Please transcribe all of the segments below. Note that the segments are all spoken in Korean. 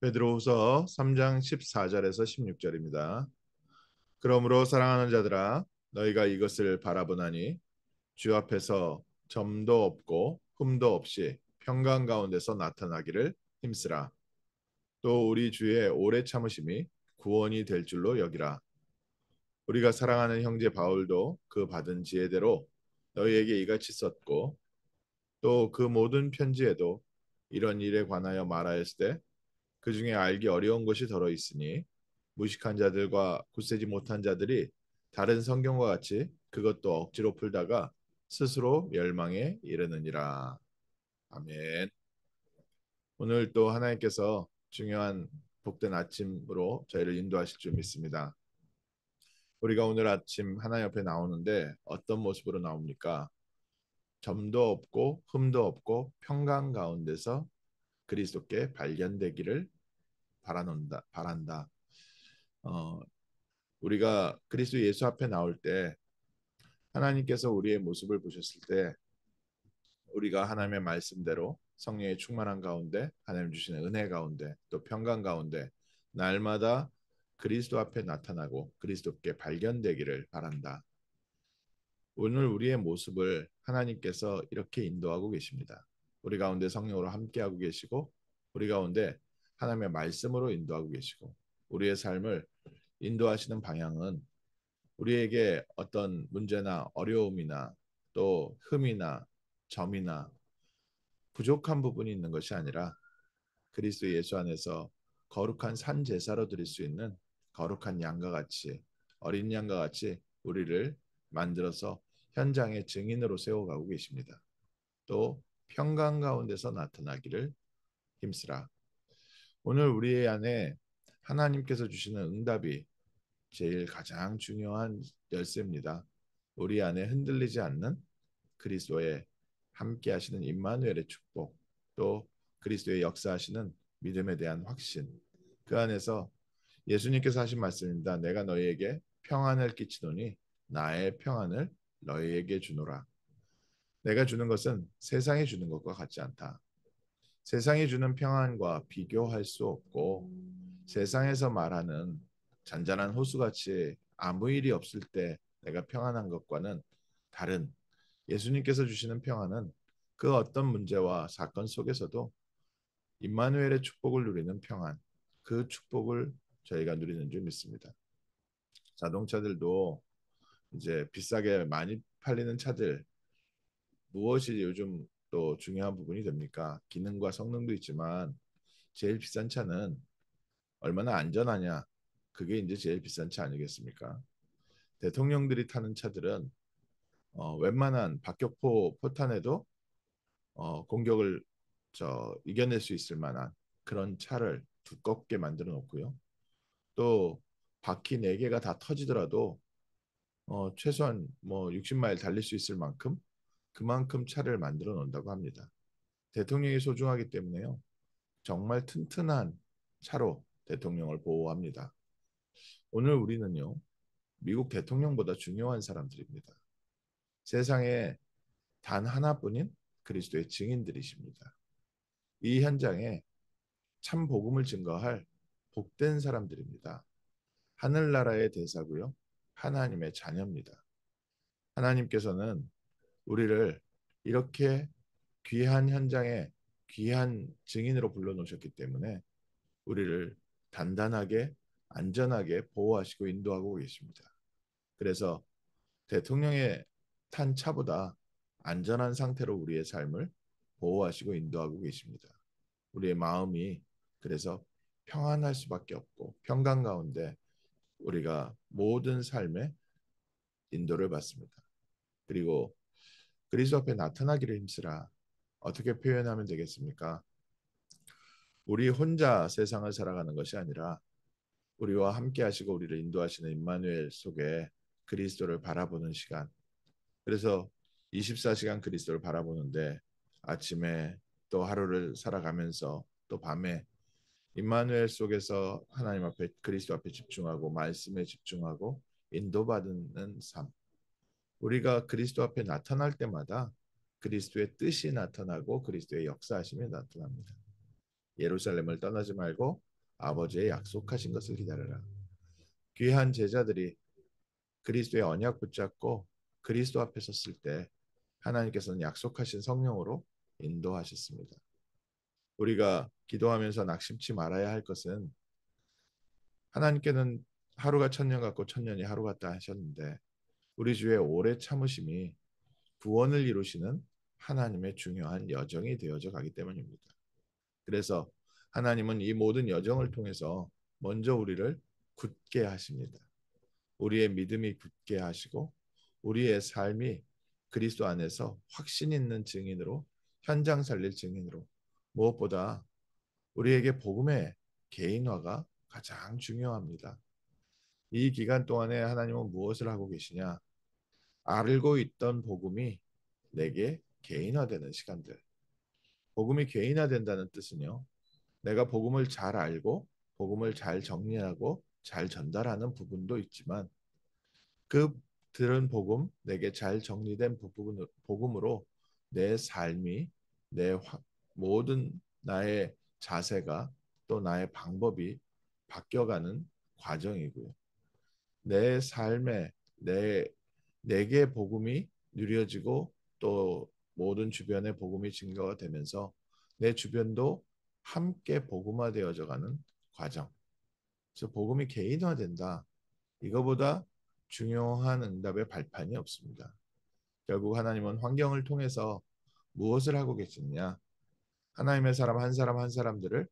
베드로후서 3장 14절에서 16절입니다. 그러므로 사랑하는 자들아 너희가 이것을 바라보나니 주 앞에서 점도 없고 흠도 없이 평강 가운데서 나타나기를 힘쓰라. 또 우리 주의 오래 참으심이 구원이 될 줄로 여기라. 우리가 사랑하는 형제 바울도 그 받은 지혜대로 너희에게 이같이 썼고 또 그 모든 편지에도 이런 일에 관하여 말하였을 때 그 중에 알기 어려운 것이 더러 있으니 무식한 자들과 굳세지 못한 자들이 다른 성경과 같이 그것도 억지로 풀다가 스스로 멸망에 이르느니라. 아멘. 오늘 또 하나님께서 중요한 복된 아침으로 저희를 인도하실 줄 믿습니다. 우리가 오늘 아침 하나님 앞에 나오는데 어떤 모습으로 나옵니까? 점도 없고 흠도 없고 평강 가운데서 그리스도께 발견되기를 바란다. 어, 우리가 그리스도 예수 앞에 나올 때 하나님께서 우리의 모습을 보셨을 때 우리가 하나님의 말씀대로 성령의 충만한 가운데 하나님 주시는 은혜 가운데 또 평강 가운데 날마다 그리스도 앞에 나타나고 그리스도께 발견되기를 바란다. 오늘 우리의 모습을 하나님께서 이렇게 인도하고 계십니다. 우리 가운데 성령으로 함께하고 계시고 우리 가운데 하나님의 말씀으로 인도하고 계시고 우리의 삶을 인도하시는 방향은 우리에게 어떤 문제나 어려움이나 또 흠이나 점이나 부족한 부분이 있는 것이 아니라 그리스도 예수 안에서 거룩한 산 제사로 드릴 수 있는 거룩한 양과 같이 어린 양과 같이 우리를 만들어서 현장의 증인으로 세워가고 계십니다. 또 평강 가운데서 나타나기를 힘쓰라. 오늘 우리 안에 하나님께서 주시는 응답이 제일 가장 중요한 열쇠입니다. 우리 안에 흔들리지 않는 그리스도의 함께 하시는 임마누엘의 축복, 또 그리스도의 역사하시는 믿음에 대한 확신. 그 안에서 예수님께서 하신 말씀입니다. 내가 너희에게 평안을 끼치노니 나의 평안을 너희에게 주노라. 내가 주는 것은 세상이 주는 것과 같지 않다. 세상이 주는 평안과 비교할 수 없고 세상에서 말하는 잔잔한 호수같이 아무 일이 없을 때 내가 평안한 것과는 다른 예수님께서 주시는 평안은 그 어떤 문제와 사건 속에서도 임마누엘의 축복을 누리는 평안, 그 축복을 저희가 누리는 줄 믿습니다. 자동차들도 이제 비싸게 많이 팔리는 차들 무엇이 요즘 또 중요한 부분이 됩니까? 기능과 성능도 있지만 제일 비싼 차는 얼마나 안전하냐? 그게 이제 제일 비싼 차 아니겠습니까? 대통령들이 타는 차들은 웬만한 박격포 포탄에도 공격을 이겨낼 수 있을 만한 그런 차를 두껍게 만들어 놓고요. 또 바퀴 4개가 다 터지더라도 최소한 뭐 60마일 달릴 수 있을 만큼 그만큼 차를 만들어 놓는다고 합니다. 대통령이 소중하기 때문에요. 정말 튼튼한 차로 대통령을 보호합니다. 오늘 우리는요. 미국 대통령보다 중요한 사람들입니다. 세상에 단 하나뿐인 그리스도의 증인들이십니다. 이 현장에 참 복음을 증거할 복된 사람들입니다. 하늘나라의 대사고요. 하나님의 자녀입니다. 하나님께서는 우리를 이렇게 귀한 현장에 귀한 증인으로 불러놓으셨기 때문에 우리를 단단하게 안전하게 보호하시고 인도하고 계십니다. 그래서 대통령의 탄 차보다 안전한 상태로 우리의 삶을 보호하시고 인도하고 계십니다. 우리의 마음이 그래서 평안할 수밖에 없고 평강 가운데 우리가 모든 삶의 인도를 받습니다. 그리고 그리스도 앞에 나타나기를 힘쓰라. 어떻게 표현하면 되겠습니까? 우리 혼자 세상을 살아가는 것이 아니라 우리와 함께 하시고 우리를 인도하시는 임마누엘 속에 그리스도를 바라보는 시간. 그래서 24시간 그리스도를 바라보는데 아침에 또 하루를 살아가면서 또 밤에 임마누엘 속에서 하나님 앞에 그리스도 앞에 집중하고 말씀에 집중하고 인도받는 삶. 우리가 그리스도 앞에 나타날 때마다 그리스도의 뜻이 나타나고 그리스도의 역사하심이 나타납니다. 예루살렘을 떠나지 말고 아버지의 약속하신 것을 기다려라. 귀한 제자들이 그리스도의 언약 붙잡고 그리스도 앞에 섰을 때 하나님께서는 약속하신 성령으로 인도하셨습니다. 우리가 기도하면서 낙심치 말아야 할 것은 하나님께는 하루가 천년 같고 천년이 하루 같다 하셨는데 우리 주의 오래 참으심이 구원을 이루시는 하나님의 중요한 여정이 되어져 가기 때문입니다. 그래서 하나님은 이 모든 여정을 통해서 먼저 우리를 굳게 하십니다. 우리의 믿음이 굳게 하시고 우리의 삶이 그리스도 안에서 확신 있는 증인으로 현장 살릴 증인으로 무엇보다 우리에게 복음의 개인화가 가장 중요합니다. 이 기간 동안에 하나님은 무엇을 하고 계시냐? 알고 있던 복음이 내게 개인화되는 시간들. 복음이 개인화된다는 뜻은요. 내가 복음을 잘 알고 복음을 잘 정리하고 잘 전달하는 부분도 있지만 그 들은 복음, 내게 잘 정리된 복음으로 내 삶이 내 모든 나의 자세가 또 나의 방법이 바뀌어가는 과정이고요. 내 삶에 내게 복음이 누려지고 또 모든 주변의 복음이 증거가 되면서 내 주변도 함께 복음화되어져 가는 과정. 그래서 복음이 개인화된다. 이거보다 중요한 응답의 발판이 없습니다. 결국 하나님은 환경을 통해서 무엇을 하고 계시느냐? 하나님의 사람 한 사람 한 사람들을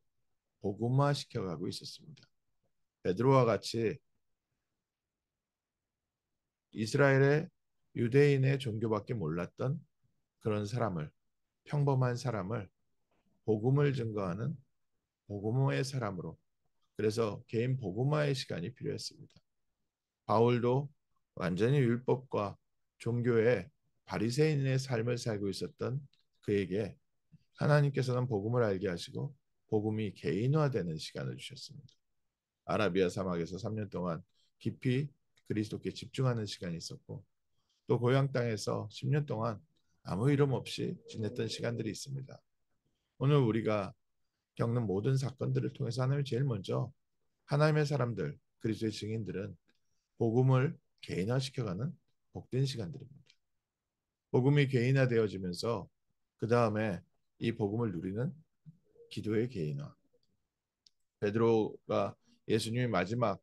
복음화 시켜가고 있었습니다. 베드로와 같이 이스라엘의 유대인의 종교밖에 몰랐던 그런 사람을 평범한 사람을 복음을 증거하는 복음화의 사람으로 그래서 개인 복음화의 시간이 필요했습니다. 바울도 완전히 율법과 종교의 바리새인의 삶을 살고 있었던 그에게 하나님께서는 복음을 알게 하시고 복음이 개인화되는 시간을 주셨습니다. 아라비아 사막에서 3년 동안 깊이 그리스도께 집중하는 시간이 있었고 또 고향 땅에서 10년 동안 아무 이름 없이 지냈던 시간들이 있습니다. 오늘 우리가 겪는 모든 사건들을 통해서 하나님이 제일 먼저 하나님의 사람들, 그리스도의 증인들은 복음을 개인화시켜가는 복된 시간들입니다. 복음이 개인화되어지면서 그 다음에 이 복음을 누리는 기도의 개인화. 베드로가 예수님이 마지막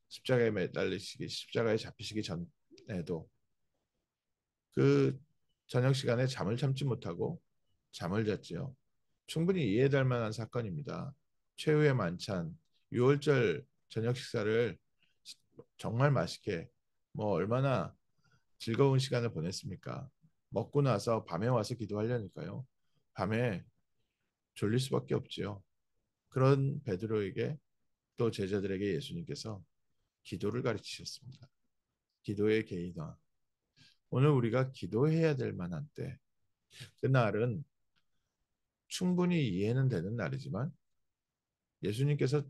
십자가에 매달리시기, 십자가에 잡히시기 전에도 그 저녁 시간에 잠을 참지 못하고 잠을 잤지요. 충분히 이해될 만한 사건입니다. 최후의 만찬, 6월절 저녁 식사를 정말 맛있게 얼마나 즐거운 시간을 보냈습니까? 먹고 나서 밤에 와서 기도하려니까요. 밤에 졸릴 수밖에 없지요. 그런 베드로에게 또 제자들에게 예수님께서 기도를 가르치셨습니다. 기도의 개인화. 오늘 우리가 기도해야 될 만한 때, 그날은 충분히 이해는 되는 날이지만 예수님께서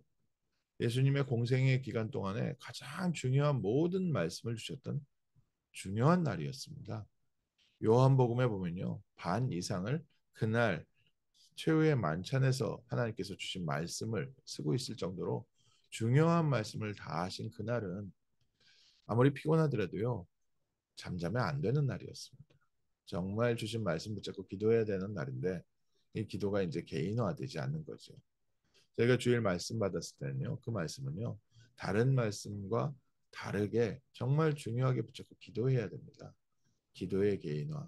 예수님의 공생의 기간 동안에 가장 중요한 모든 말씀을 주셨던 중요한 날이었습니다. 요한복음에 보면요. 반 이상을 그날 최후의 만찬에서 하나님께서 주신 말씀을 쓰고 있을 정도로 중요한 말씀을 다 하신 그날은 아무리 피곤하더라도요. 잠자면 안 되는 날이었습니다. 정말 주신 말씀 붙잡고 기도해야 되는 날인데 이 기도가 이제 개인화되지 않는 거죠. 저희가 주일 말씀 받았을 때는요. 그 말씀은요. 다른 말씀과 다르게 정말 중요하게 붙잡고 기도해야 됩니다. 기도의 개인화.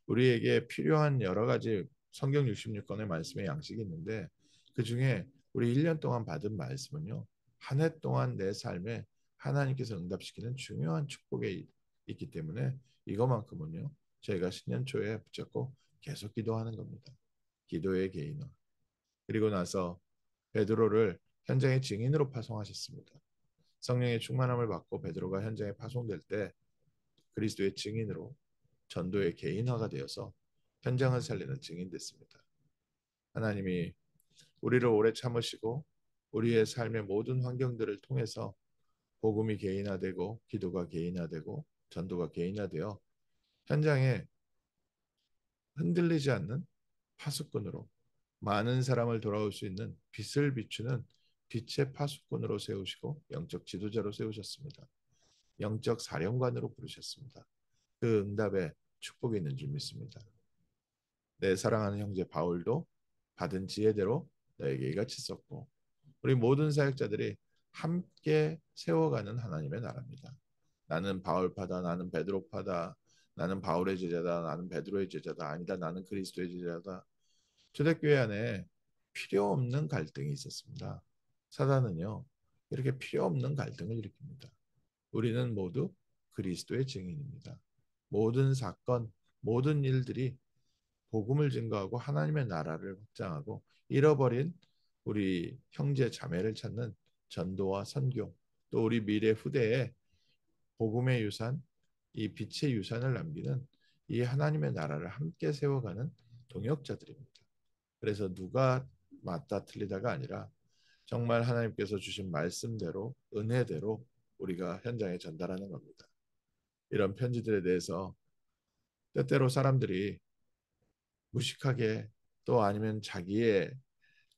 우리에게 필요한 여러 가지 성경 66권의 말씀의 양식이 있는데 그중에 우리 1년 동안 받은 말씀은요. 한 해 동안 내 삶에 하나님께서 응답시키는 중요한 축복이 있기 때문에 이것만큼은요. 저희가 신년 초에 붙잡고 계속 기도하는 겁니다. 기도의 개인화. 그리고 나서 베드로를 현장의 증인으로 파송하셨습니다. 성령의 충만함을 받고 베드로가 현장에 파송될 때 그리스도의 증인으로 전도의 개인화가 되어서 현장을 살리는 증인 됐습니다. 하나님이 우리를 오래 참으시고 우리의 삶의 모든 환경들을 통해서 복음이 개인화되고 기도가 개인화되고 전도가 개인화되어 현장에 흔들리지 않는 파수꾼으로 많은 사람을 돌아올 수 있는 빛을 비추는 빛의 파수꾼으로 세우시고 영적 지도자로 세우셨습니다. 영적 사령관으로 부르셨습니다. 그 응답에 축복이 있는 줄 믿습니다. 내 사랑하는 형제 바울도 받은 지혜대로 너에게 이같이 썼고 우리 모든 사역자들이 함께 세워가는 하나님의 나라입니다. 나는 바울파다, 나는 베드로파다, 나는 바울의 제자다, 나는 베드로의 제자다, 아니다, 나는 그리스도의 제자다. 초대교회 안에 필요 없는 갈등이 있었습니다. 사단은요, 이렇게 필요 없는 갈등을 일으킵니다. 우리는 모두 그리스도의 증인입니다. 모든 사건, 모든 일들이 복음을 증거하고 하나님의 나라를 확장하고 잃어버린 우리 형제 자매를 찾는 전도와 선교, 또 우리 미래 후대에 복음의 유산, 이 빛의 유산을 남기는 이 하나님의 나라를 함께 세워가는 동역자들입니다. 그래서 누가 맞다 틀리다가 아니라 정말 하나님께서 주신 말씀대로 은혜대로 우리가 현장에 전달하는 겁니다. 이런 편지들에 대해서 때때로 사람들이 무식하게 또 아니면 자기의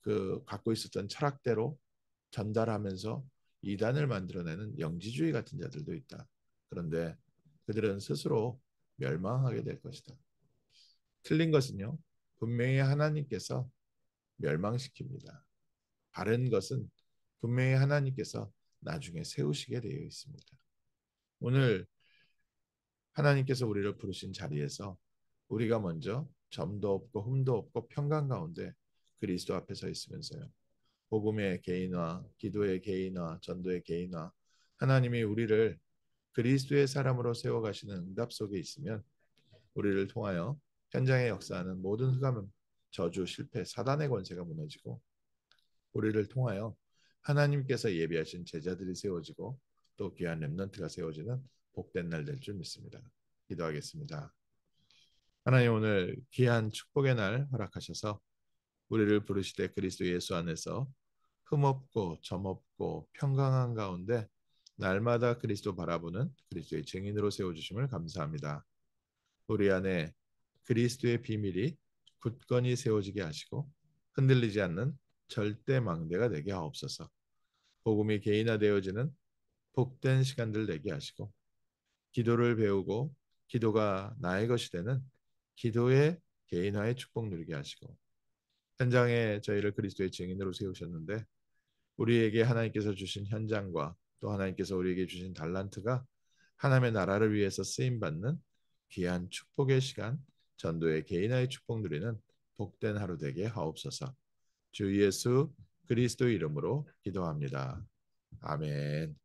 그 갖고 있었던 철학대로 전달하면서 이단을 만들어내는 영지주의 같은 자들도 있다. 그런데 그들은 스스로 멸망하게 될 것이다. 틀린 것은요, 분명히 하나님께서 멸망시킵니다. 바른 것은 분명히 하나님께서 나중에 세우시게 되어 있습니다. 오늘 하나님께서 우리를 부르신 자리에서 우리가 먼저 점도 없고 흠도 없고 평강 가운데 그리스도 앞에 서 있으면서요. 복음의 개인화, 기도의 개인화, 전도의 개인화, 하나님이 우리를 그리스도의 사람으로 세워가시는 응답 속에 있으면 우리를 통하여 현장에 역사하는 모든 흑암, 저주, 실패, 사단의 권세가 무너지고 우리를 통하여 하나님께서 예비하신 제자들이 세워지고 또 귀한 렘넌트가 세워지는 복된 날 될 줄 믿습니다. 기도하겠습니다. 하나님 오늘 귀한 축복의 날 허락하셔서 우리를 부르시되 그리스도 예수 안에서 흠없고 점없고 평강한 가운데 날마다 그리스도 바라보는 그리스도의 증인으로 세워주심을 감사합니다. 우리 안에 그리스도의 비밀이 굳건히 세워지게 하시고 흔들리지 않는 절대 망대가 되게 하옵소서. 복음이 개인화되어지는 복된 시간들 되게 하시고 기도를 배우고 기도가 나의 것이 되는 기도의 개인화의 축복 누리게 하시고 현장에 저희를 그리스도의 증인으로 세우셨는데 우리에게 하나님께서 주신 현장과 또 하나님께서 우리에게 주신 달란트가 하나님의 나라를 위해서 쓰임 받는 귀한 축복의 시간, 전도의 개인화의 축복 누리는 복된 하루 되게 하옵소서. 주 예수 그리스도 이름으로 기도합니다. 아멘.